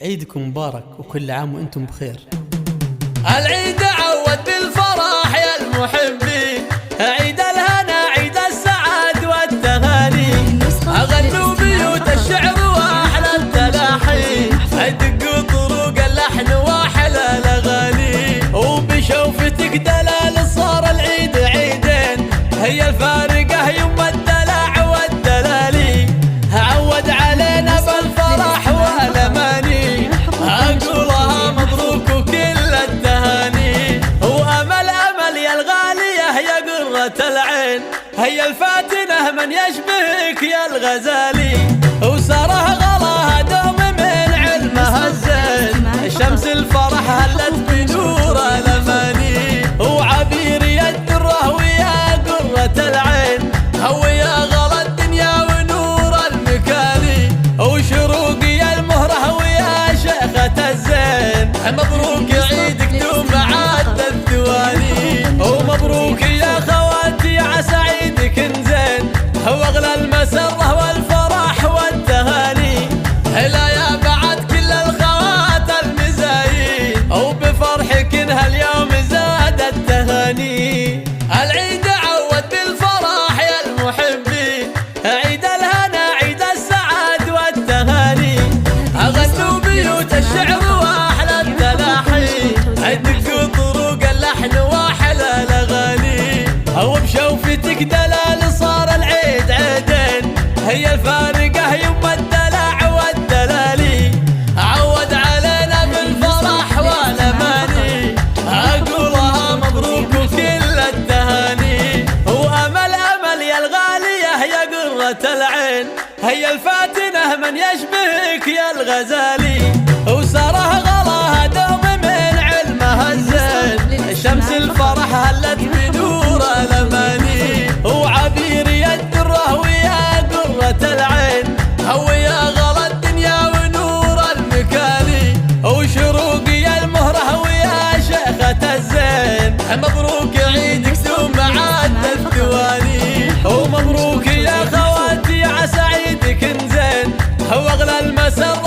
عيدكم مبارك وكل عام وانتم بخير. العيد عود بالفرح يا المحبين، عيد الهنا عيد السعاد والتهاني، أغنوا بيوت الشعر وأحلى التلاحين، دقوا طرق اللحن وأحلى الأغاني، وبشوفتك دلال صار العيد عيدين، هي الفارقة يم الدلع والدلالي، عود علينا بالفرح والأماني، أقولها مبروك وكل التهاني، وأمل أمل يا الغالية يا قرة العين، هي الفاتنة من يشبهك يا الغزالي، وسره غلاها دوم من علمها الزين، شمس الفرح هلت بنور الأماني، وعبير يد الرهو يا قرة العين، هو يا غلا الدنيا ونور المكاني، وشروق يا المهره ويا شيخة الزين، مبروك عيدك دوم عاد الثواني، ومبروك يا خواتي عسى عيدك نزين، واغلى المسره والفرح والتهاني، هلا يا بعد كل الخوات المزايين، وبفرحك هاليوم زاد التهاني. العيد عود بالفرح يا المحبين، عيد الهنا عيد السعاد والتهاني، أغنوا بيوت الشعر وأحلى التلاحين، دقوا طرق اللحن وأحلى الأغاني، وبشوفتك دلال صار العيد عيدين، هي الفارقة يم الدلع والدلالي، عود علينا بالفرح والأماني، أقولها مبروك وكل التهاني، وأمل أمل يا الغالية يا قرة العين، هي الفاتنة من يشبهك يا الغزالي، وسره غلاها دوم من علمها الزين، شمس الفرح هلت بنور الأماني، وعبير يد الرهو يا قرة العين، هو يا غلا الدنيا ونور المكاني، وشروق يا المهره ويا شيخة الزين، مبروك عيدك دوم عاد الثواني، ومبروك يا خواتي عسى عيدك نزين، واغلى المسر